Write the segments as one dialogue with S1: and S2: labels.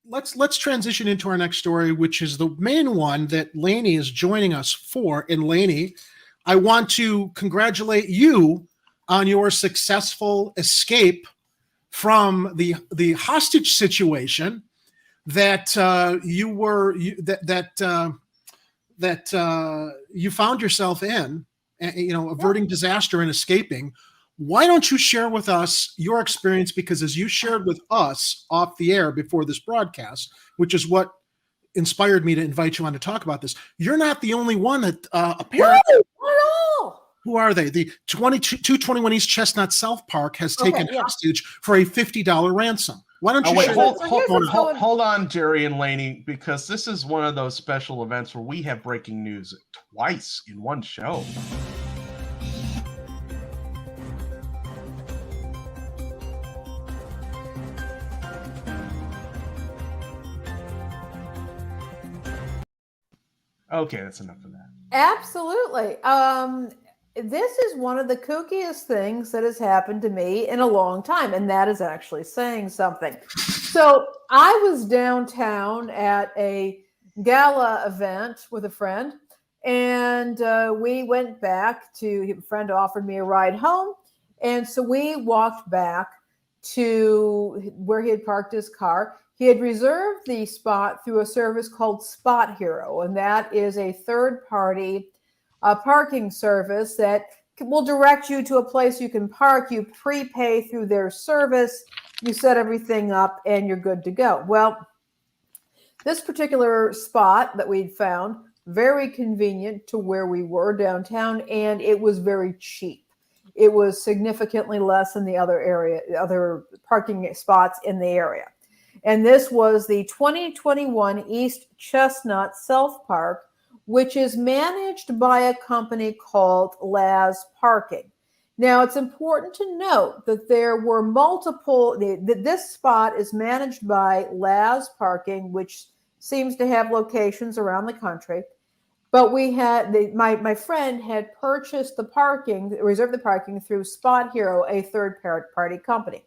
S1: let's transition into our next story, which is the main one that Lainie is joining us for. And Lainie, I want to congratulate you on your successful escape from the hostage situation that you found yourself in, averting disaster and escaping. Why don't you share with us your experience? Because as you shared with us off the air before this broadcast, which is what inspired me to invite you on to talk about this, you're not the only one that apparently.
S2: No, not at all.
S1: Who are they? The 221 East Chestnut South Park has taken hostage for a $50 ransom. Why don't you
S3: hold on, Jerry and Lainie, because this is one of those special events where we have breaking news twice in one show. Okay, that's enough of that.
S2: Absolutely. This is one of the kookiest things that has happened to me in a long time, and that is actually saying something. So I was downtown at a gala event with a friend, and we went back to, a friend offered me a ride home, and so we walked back to where he had parked his car. He had reserved the spot through a service called Spot Hero, and that is a third-party parking service that will direct you to a place you can park. You prepay through their service, you set everything up, and you're good to go. Well, this particular spot that we'd found, very convenient to where we were downtown, and it was very cheap. It was significantly less than the other parking spots in the area. And this was the 2021 East Chestnut South Park, which is managed by a company called Laz Parking. Now, it's important to note that there were multiple, this spot is managed by Laz Parking, which seems to have locations around the country. But we had, my friend had purchased the parking, reserved the parking through Spot Hero, a third-party company.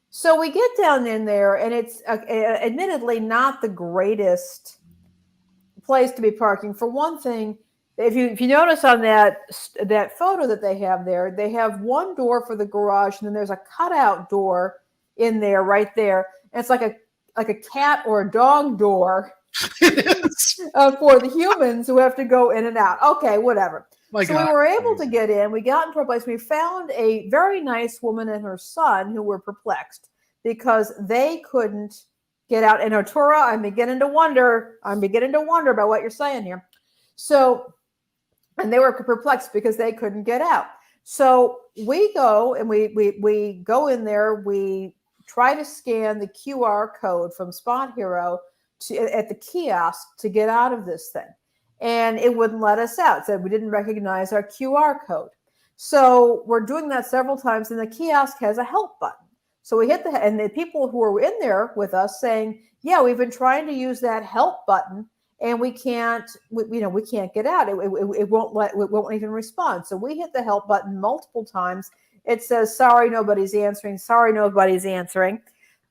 S2: So we get down in there, and it's admittedly not the greatest place to be parking. For one thing, if you notice on that photo that they have there, they have one door for the garage, and then there's a cutout door in there, right there. And it's like a cat or a dog door for the humans who have to go in and out. Okay, whatever. We were able to get in. We got into a place. We found a very nice woman and her son who were perplexed because they couldn't get out. And Artura, I'm beginning to wonder about what you're saying here. So, and they were perplexed because they couldn't get out. So we go and we go in there. We try to scan the QR code from Spot Hero at the kiosk to get out of this thing. And it wouldn't let us out. It said we didn't recognize our QR code. So we're doing that several times, and the kiosk has a help button. So we hit and the people who were in there with us saying, yeah, we've been trying to use that help button and we can't get out. It won't even respond. So we hit the help button multiple times. It says, sorry, nobody's answering. Sorry, nobody's answering.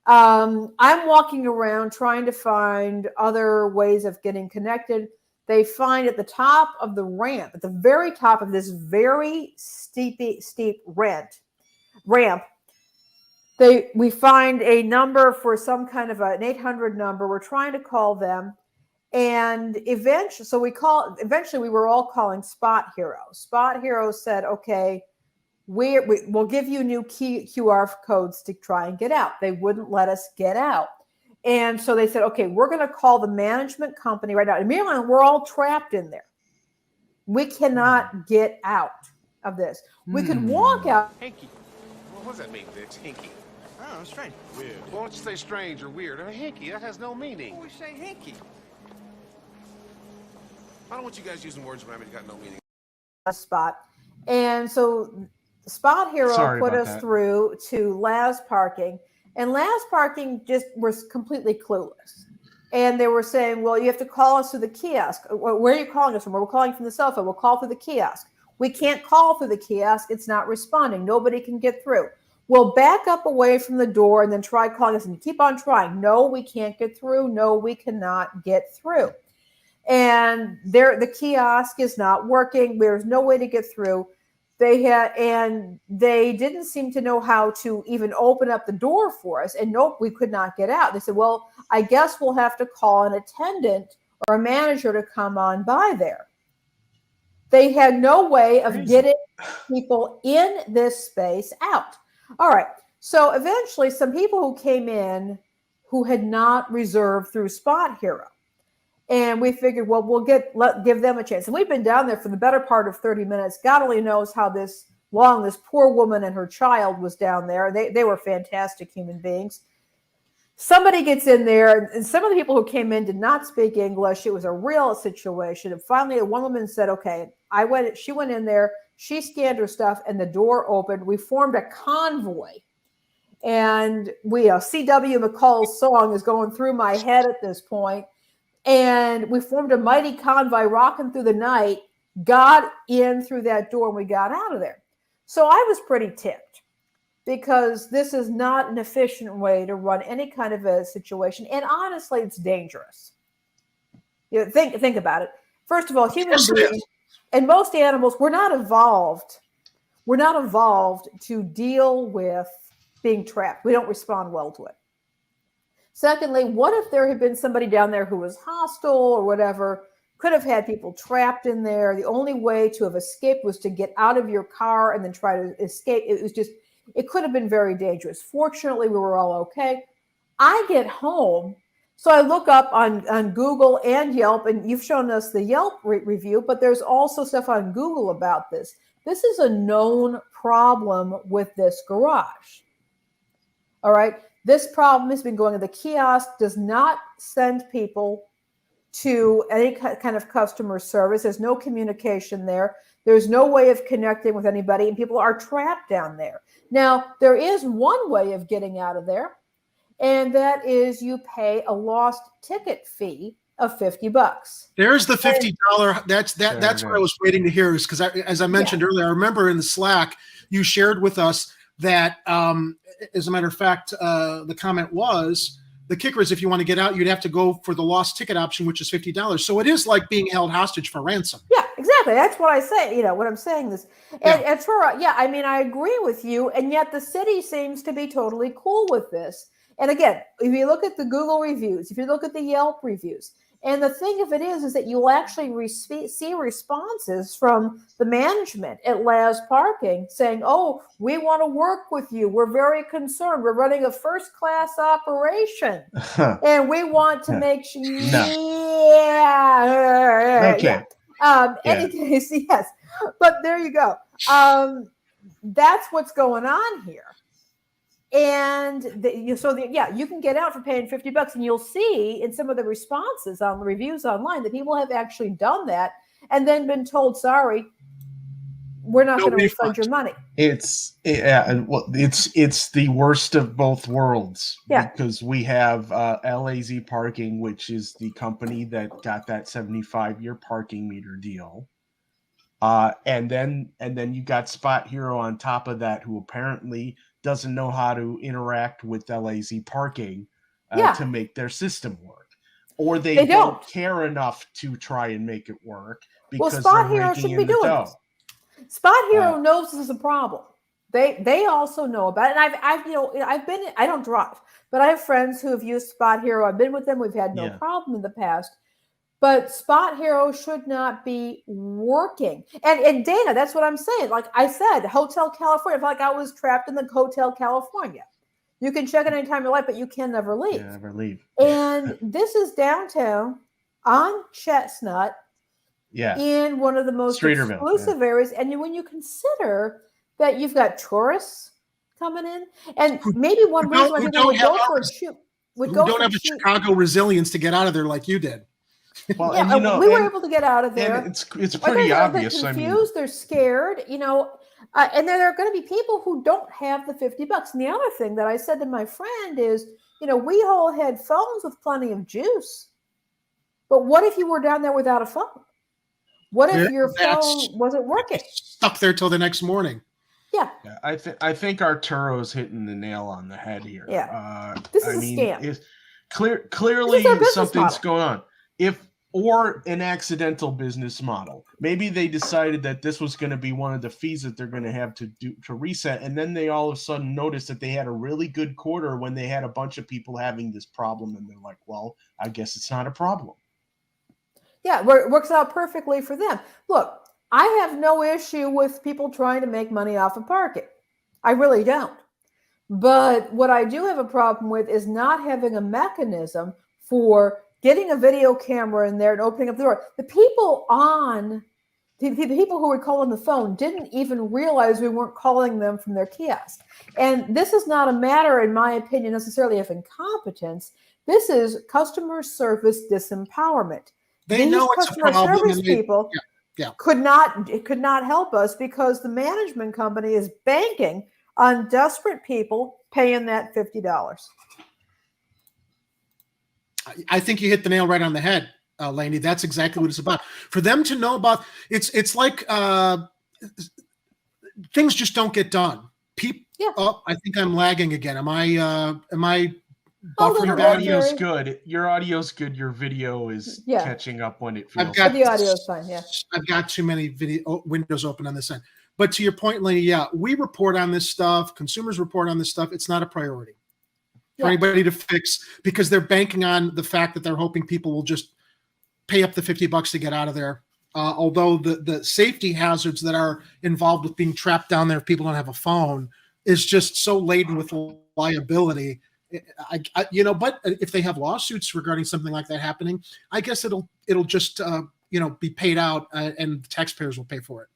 S2: I'm walking around trying to find other ways of getting connected. They find at the top of the ramp, at the very top of this very steep ramp, we find a number for some kind of an 800 number. We're trying to call them. And eventually we were all calling Spot Hero. Spot Hero said, okay, we'll give you new QR codes to try and get out. They wouldn't let us get out. And so they said, okay, we're going to call the management company right now. In Maryland, we're all trapped in there. We cannot get out of this. We could walk out.
S4: Hanky. What does that mean, Vince? Hanky.
S5: Oh, strange.
S4: Weird. Why don't you say strange or weird? I mean, hanky, that has no meaning.
S5: We say hanky.
S4: I don't want you guys using words around me that got no meaning.
S2: A spot. And so Spot Hero put us through to Laz Parking. And Laz Parking just was completely clueless. And they were saying, well, you have to call us through the kiosk. Where are you calling us from? We're calling from the cell phone. We'll call through the kiosk. We can't call through the kiosk. It's not responding. Nobody can get through. will back up away from the door and then try calling us and keep on trying. No, we can't get through. No, we cannot get through. And the kiosk is not working. There's no way to get through. They didn't seem to know how to even open up the door for us. And nope, we could not get out. They said, well, I guess we'll have to call an attendant or a manager to come on by there. They had no way of getting people in this space out. All right. So eventually some people who came in who had not reserved through Spot Hero. And we figured, well, we'll give them a chance. And we've been down there for the better part of 30 minutes. God only knows how this poor woman and her child was down there. They were fantastic human beings. Somebody gets in there, and some of the people who came in did not speak English. It was a real situation. And finally, one woman said, okay, she went in there, she scanned her stuff, and the door opened. We formed a convoy. And C.W. McCall's song is going through my head at this point. And we formed a mighty convoy rocking through the night, got in through that door, and we got out of there. So I was pretty ticked because this is not an efficient way to run any kind of a situation. And honestly, it's dangerous. Think about it. First of all, human beings and most animals, we're not evolved. We're not evolved to deal with being trapped. We don't respond well to it. Secondly, what if there had been somebody down there who was hostile or whatever, could have had people trapped in there. The only way to have escaped was to get out of your car and then try to escape. It could have been very dangerous. Fortunately, we were all okay. I get home, so I look up on Google and Yelp, and you've shown us the Yelp review, but there's also stuff on Google about this. This is a known problem with this garage. All right. This problem has been going on. The kiosk does not send people to any kind of customer service. There's no communication there. There's no way of connecting with anybody, and people are trapped down there. Now, there is one way of getting out of there, and that is you pay a lost ticket fee of $50.
S1: There's the $50. That's what I was waiting to hear, is because as I mentioned earlier, I remember in the Slack you shared with us that, as a matter of fact, the comment was, the kicker is if you want to get out, you'd have to go for the lost ticket option, which is $50. So it is like being held hostage for ransom. Yeah,
S2: exactly. That's what I say. What I'm saying is, and I mean, I agree with you. And yet the city seems to be totally cool with this. And again, if you look at the Google reviews, if you look at the Yelp reviews, and the thing of it is that you'll actually see responses from the management at Laz Parking saying, oh, we want to work with you. We're very concerned. We're running a first-class operation. And we want to make sure. Any case, yes. But there you go. That's what's going on here. And you can get out for paying $50, and you'll see in some of the responses on the reviews online that people have actually done that and then been told, sorry, we're not going to refund your money.
S3: It's the worst of both worlds. Yeah. Because we have LAZ Parking, which is the company that got that 75-year parking meter deal. And then you got Spot Hero on top of that, who apparently doesn't know how to interact with LAZ Parking to make their system work, or they don't care enough to try and make it work because
S2: Spot Hero should be doing this. Spot Hero knows this is a problem. They also know about it. And I don't drive, but I have friends who have used Spot Hero. I've been with them. We've had no problem in the past. But Spot Hero should not be working. And Dana, that's what I'm saying. Like I said, Hotel California. I felt like I was trapped in the Hotel California. You can check it anytime you like, but you can never leave.
S3: Yeah, never leave.
S2: And this is downtown on Chestnut.
S3: Yeah.
S2: In one of the most exclusive areas. And when you consider that you've got tourists coming in, and maybe one reason why people would go for a shoot.
S1: Who don't have the Chicago resilience to get out of there like you did.
S2: Well, we were able to get out of there.
S3: It's pretty obvious.
S2: They're confused. They're scared. And there are going to be people who don't have the $50. And the other thing that I said to my friend is, we all had phones with plenty of juice. But what if you were down there without a phone? What if your phone wasn't working?
S1: Stuck there till the next morning.
S2: Yeah.
S3: Yeah, I think Arturo's hitting the nail on the head here.
S2: Yeah. This is a scam.
S3: It's
S2: This is
S3: clearly
S2: their business
S3: something's
S2: model.
S3: going on. Or an accidental business model. Maybe they decided that this was going to be one of the fees that they're going to have to reset, and then they all of a sudden noticed that they had a really good quarter when they had a bunch of people having this problem, and they're like, well, I guess it's not a problem.
S2: Yeah, it works out perfectly for them. Look, I have no issue with people trying to make money off of parking. I really don't. But what I do have a problem with is not having a mechanism for getting a video camera in there and opening up the door. The people who were calling the phone didn't even realize we weren't calling them from their kiosk. And this is not a matter, in my opinion, necessarily of incompetence. This is customer service disempowerment.
S1: They know it's a
S2: customer
S1: problem.
S2: service people could not help us because the management company is banking on desperate people paying that $50.
S1: I think you hit the nail right on the head, Lainie. That's exactly what it's about. For them to know about it's like things just don't get done. Oh, I think I'm lagging again. Am I buffering?
S3: Your audio's good. Your audio's good. Your video is catching up when it feels.
S2: The audio's fine. Yeah,
S1: I've got too many video windows open on this end. But to your point, Lainie, we report on this stuff. Consumers report on this stuff. It's not a priority for anybody to fix because they're banking on the fact that they're hoping people will just pay up the $50 to get out of there. Although the safety hazards that are involved with being trapped down there if people don't have a phone is just so laden with liability. But if they have lawsuits regarding something like that happening, I guess it'll just be paid out and the taxpayers will pay for it.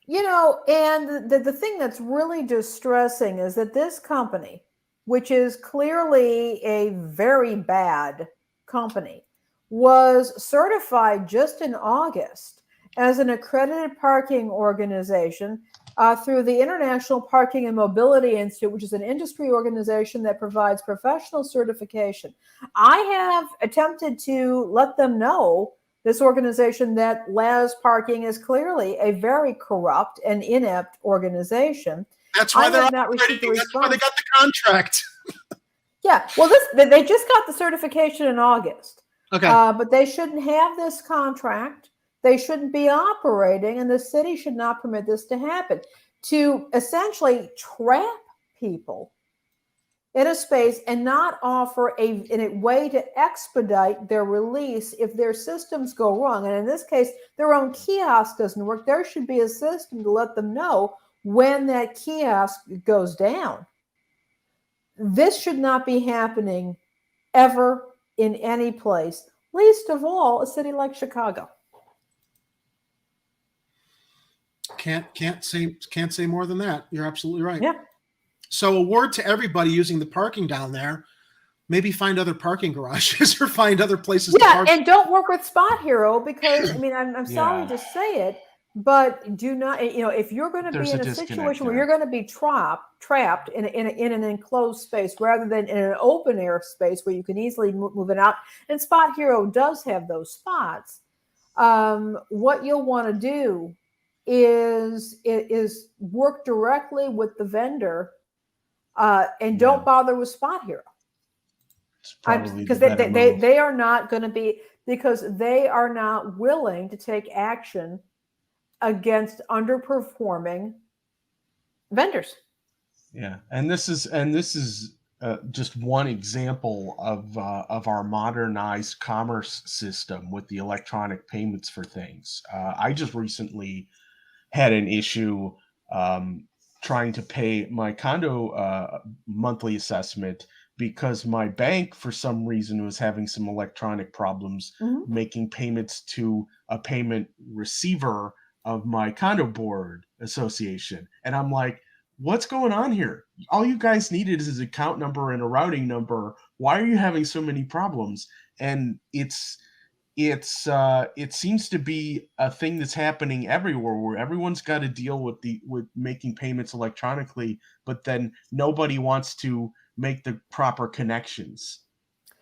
S2: And the thing that's really distressing is that this company, which is clearly a very bad company, was certified just in August as an accredited parking organization through the International Parking and Mobility Institute, which is an industry organization that provides professional certification. I have attempted to let them know, this organization, that LAS Parking is clearly a very corrupt and inept organization.
S1: That's why
S2: that's why
S1: they got the contract.
S2: Yeah, well, they just got the certification in August.
S1: Okay,
S2: but they shouldn't have this contract. They shouldn't be operating, and the city should not permit this to happen. To essentially trap people in a space and not offer a way to expedite their release if their systems go wrong. And in this case, their own kiosk doesn't work. There should be a system to let them know when that kiosk goes down. This should not be happening ever in any place, least of all a city like Chicago.
S1: Can't say more than that. You're absolutely right.
S2: Yeah. So
S1: a word to everybody using the parking down there: maybe find other parking garages or find other places.
S2: Yeah,
S1: to park.
S2: and don't work with Spot Hero because I'm sorry to say it, but do not. If you're going to be in a situation where you're going to be trapped in an enclosed space rather than in an open air space where you can easily move it out, and Spot Hero does have those spots. What you'll want to do is work directly with the vendor and don't bother with Spot Hero because they are not going to be, because they are not willing to take action against underperforming vendors.
S3: Yeah, and this is just one example of our modernized commerce system with the electronic payments for things. I just recently had an issue trying to pay my condo monthly assessment because my bank, for some reason, was having some electronic problems making payments to a payment receiver of my condo board association. And I'm like, what's going on here? All you guys needed is an account number and a routing number. Why are you having so many problems? And it seems to be a thing that's happening everywhere, where everyone's got to deal with making payments electronically, but then nobody wants to make the proper connections.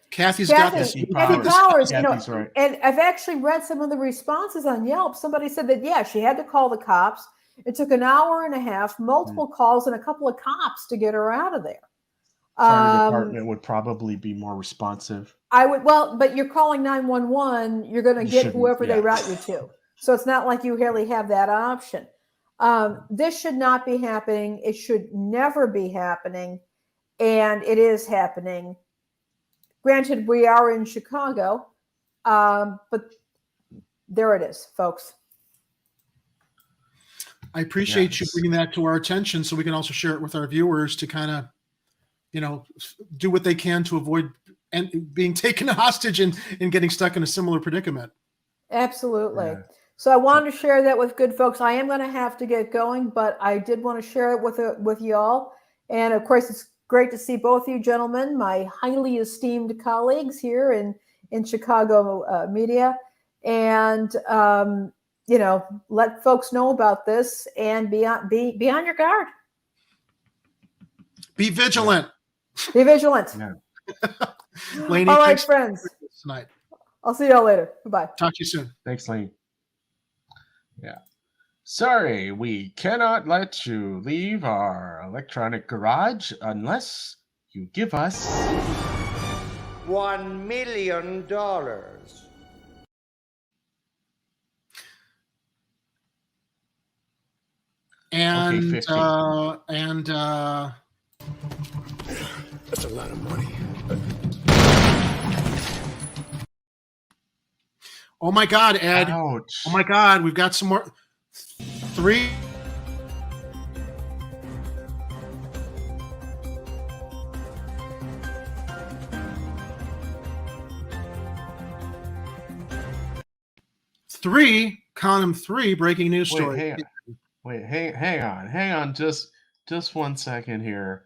S1: Kathy Powers,
S3: Kathy's right.
S2: And I've actually read some of the responses on Yelp. Somebody said that, she had to call the cops. It took an hour and a half, multiple calls, and a couple of cops to get her out of there.
S3: Fire department would probably be more responsive.
S2: I would, well, but you're calling 911, you're going to get whoever they route you to. So it's not like you really have that option. This should not be happening. It should never be happening. And it is happening. Granted, we are in Chicago, but there it is, folks.
S1: I appreciate you bringing that to our attention so we can also share it with our viewers to kind of, do what they can to avoid being taken hostage and getting stuck in a similar predicament.
S2: Absolutely.
S1: Yeah.
S2: So I wanted to share that with good folks. I am going to have to get going, but I did want to share it with y'all. And of course, it's great to see both you gentlemen, my highly esteemed colleagues here in Chicago media. And, let folks know about this and be on your guard.
S1: Be vigilant.
S2: Be vigilant.
S3: Yeah.
S1: Lainie,
S2: all right, friends.
S1: Tonight.
S2: I'll see y'all later. Goodbye.
S1: Talk to you soon.
S3: Thanks, Lane. Yeah. Sorry, we cannot let you leave our electronic garage unless you give us
S5: $1 million.
S1: And
S3: okay,
S1: 50.
S4: That's a lot of money.
S1: Oh my God, Ed.
S3: Ouch.
S1: Oh my God, we've got some more. 3. Count them 3 breaking news story.
S3: Hang on. Just one second here.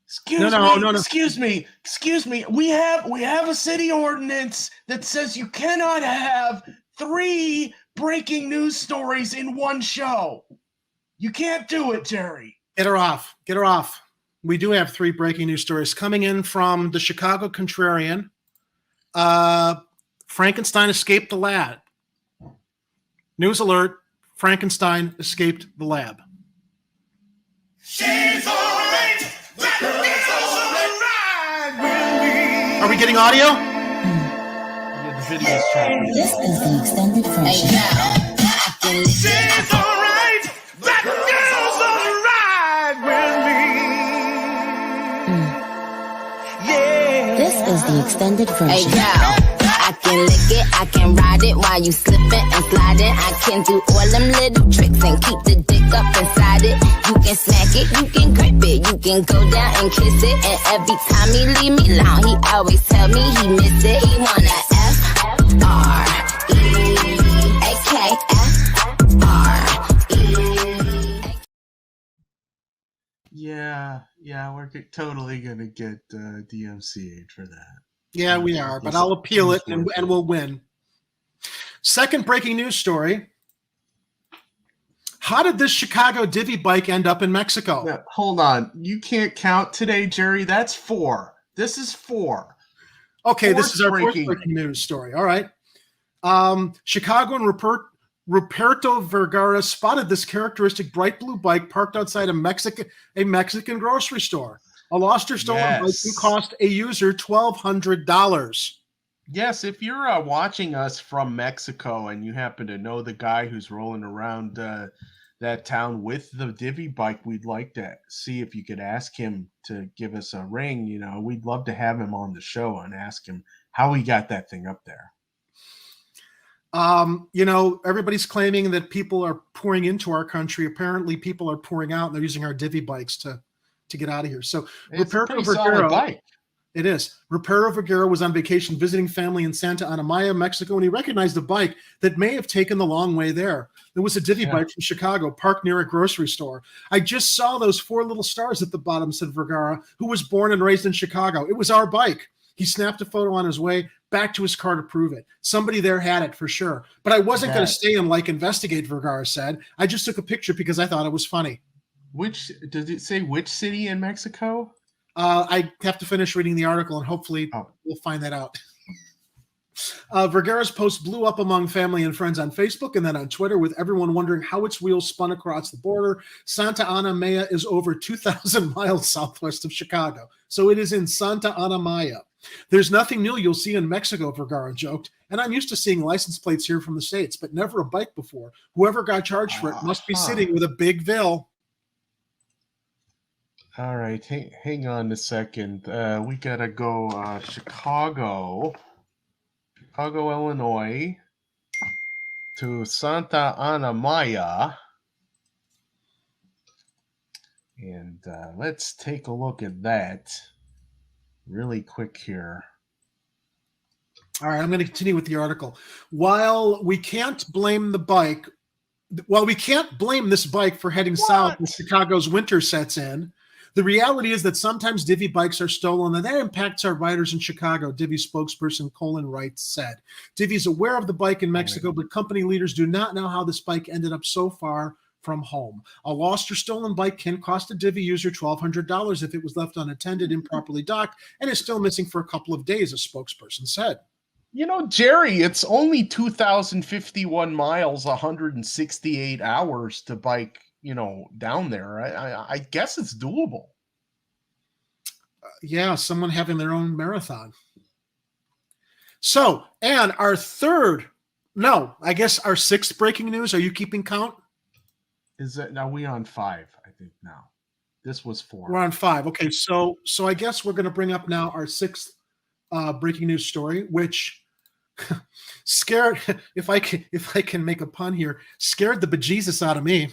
S3: Excuse me. We have a city ordinance that says you cannot have 3 breaking news stories in one show. You can't do it, Jerry.
S1: Get her off. We do have 3 breaking news stories coming in from the Chicago Contrarian. Frankenstein escaped the lab. News alert, Frankenstein escaped the lab.
S6: She's all right. That girl's all right with me.
S1: Are we getting audio?
S3: Yeah, the video's choppy.
S7: This is the extended version.
S6: She's all right. That girl's all right with me. Yeah.
S7: This is the extended version.
S8: Hey, girl. I can lick it, I can ride it while you slipping and sliding. I can do all them little tricks and keep the dick up inside it. You can smack it, you can grip it, you can go down and kiss it. And every time he leave me alone, he always tell me he miss it. He wanna F-R-E-A-K-F-R-E.
S3: Yeah, we're totally gonna get DMCA'd for that.
S1: Yeah, we are, but I'll appeal it and we'll win. Second breaking news story. How did this Chicago divvy bike end up in Mexico?
S3: Now, hold on. You can't count today, Jerry. That's 4. This is 4.
S1: Okay, this is our fourth
S3: breaking
S1: news story. All right. Chicagoan Ruperto Vergara spotted this characteristic bright blue bike parked outside a Mexican grocery store. A lost or stolen bike can cost a user $1,200.
S3: Yes, if you're watching us from Mexico and you happen to know the guy who's rolling around that town with the divvy bike, we'd like to see if you could ask him to give us a ring. We'd love to have him on the show and ask him how he got that thing up there.
S1: Everybody's claiming that people are pouring into our country. Apparently people are pouring out and they're using our divvy bikes to get out of here. So
S3: it's a pretty solid bike.
S1: It is. Ruperto Vergara was on vacation visiting family in Santa Ana Maya, Mexico, and he recognized a bike that may have taken the long way there. It was a divvy bike from Chicago, parked near a grocery store. I just saw those 4 little stars at the bottom, said Vergara, who was born and raised in Chicago. It was our bike. He snapped a photo on his way back to his car to prove it. Somebody there had it for sure. But I wasn't going to stay and investigate, Vergara said. I just took a picture because I thought it was funny.
S3: Does it say which city in Mexico?
S1: I have to finish reading the article and hopefully we'll find that out. Vergara's post blew up among family and friends on Facebook and then on Twitter, with everyone wondering how its wheels spun across the border. Santa Ana Maya is over 2,000 miles southwest of Chicago, so it is in Santa Ana Maya. There's nothing new you'll see in Mexico, Vergara joked, and I'm used to seeing license plates here from the States, but never a bike before. Whoever got charged for it must be sitting with a big bill.
S3: All right, hang on a second. We gotta go Chicago, Illinois, to Santa Ana Maya, and let's take a look at that really quick here.
S1: All right, I'm going to continue with the article. While we can't blame this bike for heading south as Chicago's winter sets in, the reality is that sometimes Divvy bikes are stolen, and that impacts our riders in Chicago, Divvy spokesperson Colin Wright said. Divvy is aware of the bike in Mexico, but company leaders do not know how this bike ended up so far from home. A lost or stolen bike can cost a Divvy user $1,200 if it was left unattended, improperly docked, and is still missing for a couple of days, a spokesperson said.
S3: You know, Jerry, it's only 2,051 miles, 168 hours to bike, down there. I guess it's doable.
S1: Yeah, someone having their own marathon. So, and our sixth breaking news. Are you keeping count?
S3: Are we on 5? I think now. This was 4.
S1: We're on 5. Okay, so I guess we're going to bring up now our sixth breaking news story, which scared, if I can make a pun here, scared the bejesus out of me.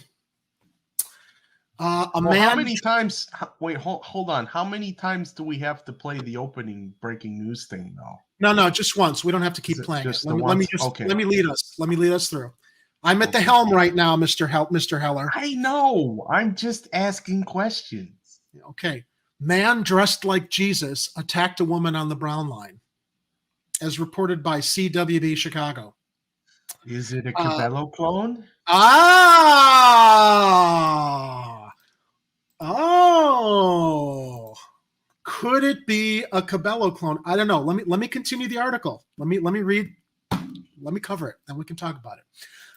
S3: How many times? Wait, hold on. How many times do we have to play the opening breaking news thing, though?
S1: No, just once. We don't have to keep playing it. Let me lead us. Let me lead us through. I'm at the helm right now, Mr. Heller.
S3: I know. I'm just asking questions.
S1: Okay. Man dressed like Jesus attacked a woman on the Brown Line, as reported by CWB Chicago.
S3: Is it a Cabello clone?
S1: Oh, could it be a Cabello clone? I don't know. Let me continue the article. Let me read. Let me cover it, then we can talk about it.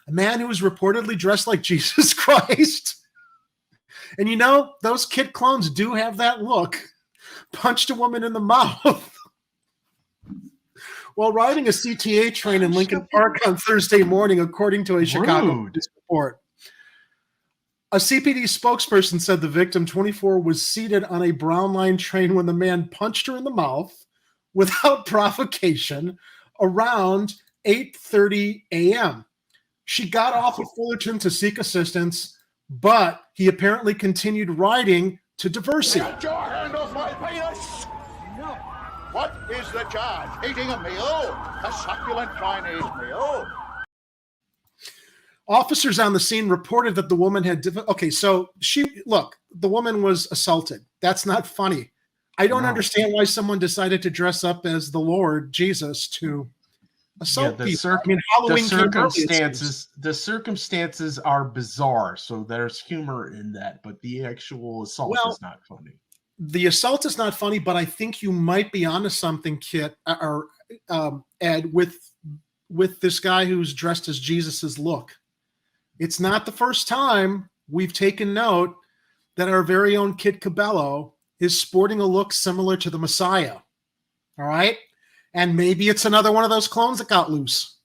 S1: A man who was reportedly dressed like Jesus Christ, and those kid clones do have that look, punched a woman in the mouth while riding a CTA train in Lincoln Park on Thursday morning, according to a Chicago police report. A CPD spokesperson said the victim, 24, was seated on a Brown Line train when the man punched her in the mouth without provocation around 8:30 a.m. She got off at Fullerton to seek assistance, but he apparently continued riding to Diversey.
S4: Get your hand off my penis! No. What is the charge? Eating a meal? A succulent Chinese meal?
S1: Officers on the scene reported that the woman had the woman was assaulted. That's not funny. I don't understand why someone decided to dress up as the Lord Jesus to assault people.
S3: The circumstances are bizarre, so there's humor in that, but the actual assault is not funny.
S1: The assault is not funny, but I think you might be onto something, Kit or Ed, with this guy who's dressed as Jesus's look. It's not the first time we've taken note that our very own Kit Cabello is sporting a look similar to the Messiah. All right? And maybe it's another one of those clones that got loose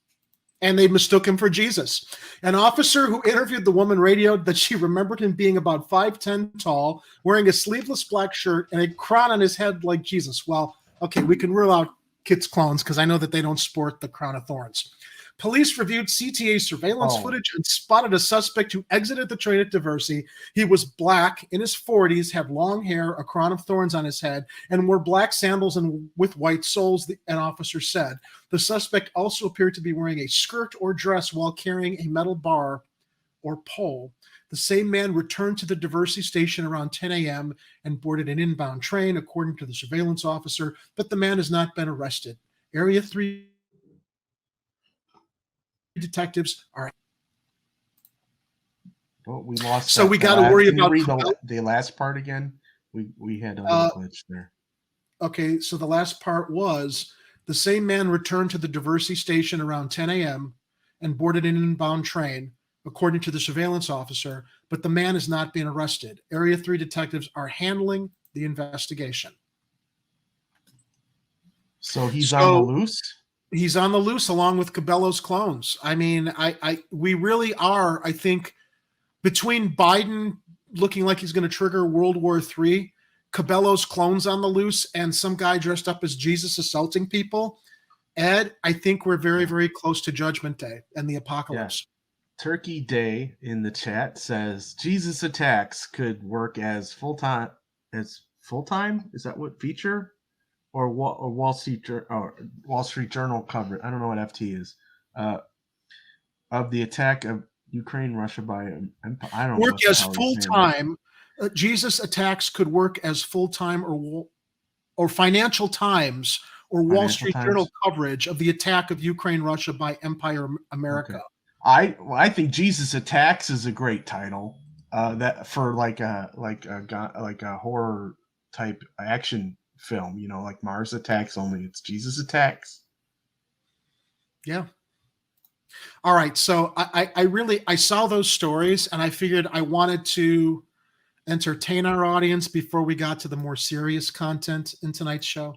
S1: and they mistook him for Jesus. An officer who interviewed the woman radioed that she remembered him being about 5'10" tall, wearing a sleeveless black shirt and a crown on his head like Jesus. Well, okay, we can rule out Kit's clones because I know that they don't sport the crown of thorns. Police reviewed CTA surveillance footage and spotted a suspect who exited the train at Diversey. He was black, in his 40s, had long hair, a crown of thorns on his head, and wore black sandals and with white soles, an officer said. The suspect also appeared to be wearing a skirt or dress while carrying a metal bar or pole. The same man returned to the Diversey station around 10 a.m. and boarded an inbound train, according to the surveillance officer, but the man has not been arrested. Area 3 detectives are.
S3: Well, we lost.
S1: So we got to worry about
S3: the last part again. We had a little glitch there.
S1: Okay, so the last part was The same man returned to the Diversey station around 10 a.m. and boarded an inbound train, according to the surveillance officer, but the man is not being arrested. Area 3 detectives are handling the investigation.
S3: So he's on the loose?
S1: He's on the loose along with Cabello's clones. I mean, we really are, I think, between Biden looking like he's going to trigger World War III, Cabello's clones on the loose, and some guy dressed up as Jesus assaulting people. Ed, I think we're very, very close to Judgment Day and the apocalypse.
S3: Yeah. Turkey Day in the chat says Jesus attacks could work as full-time. Is that what feature? Or Wall Street Journal coverage. I don't know what FT is. Of the attack of Ukraine, Russia by I don't know.
S1: Work as full-time. Jesus attacks could work as full-time or Financial Times or Wall Street Journal coverage of the attack of Ukraine, Russia by Empire America.
S3: Okay. I think Jesus attacks is a great title. That for like a horror type action film, like Mars Attacks, only it's Jesus Attacks.
S1: Yeah. All right. So I saw those stories and I figured I wanted to entertain our audience before we got to the more serious content in tonight's show.